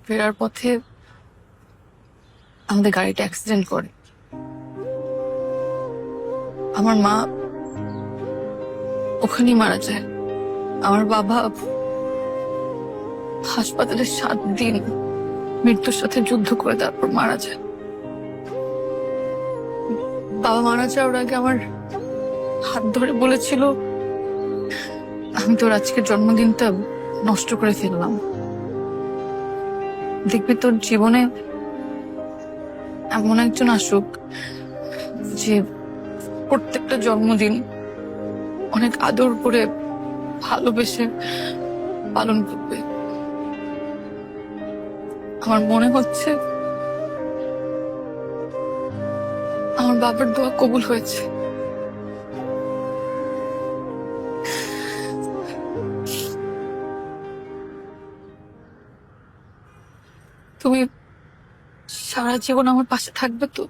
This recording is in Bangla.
ফেরার পথে আমাদের গাড়িটা অ্যাক্সিডেন্ট করে। আমার মা ওখানেই মারা যায়। আমার বাবা হাসপাতালে 7 দিন মৃত্যুর সাথে যুদ্ধ করে তারপর মারা যায়। বাবা মারা যাওয়ার আগে আমার হাত ধরে বলেছিল, আমি তোর আজকের জন্মদিনটা নষ্ট করে ফেললাম, দেখবি তোর জীবনে এমন একজন আসুক যে প্রত্যেকটা জন্মদিন অনেক আদর করে ভালোবেসে পালন করবে। আমার মনে হচ্ছে আমার বাবার দোয়া কবুল হয়েছে। তুমি সারা জীবন আমার পাশে থাকবে তো?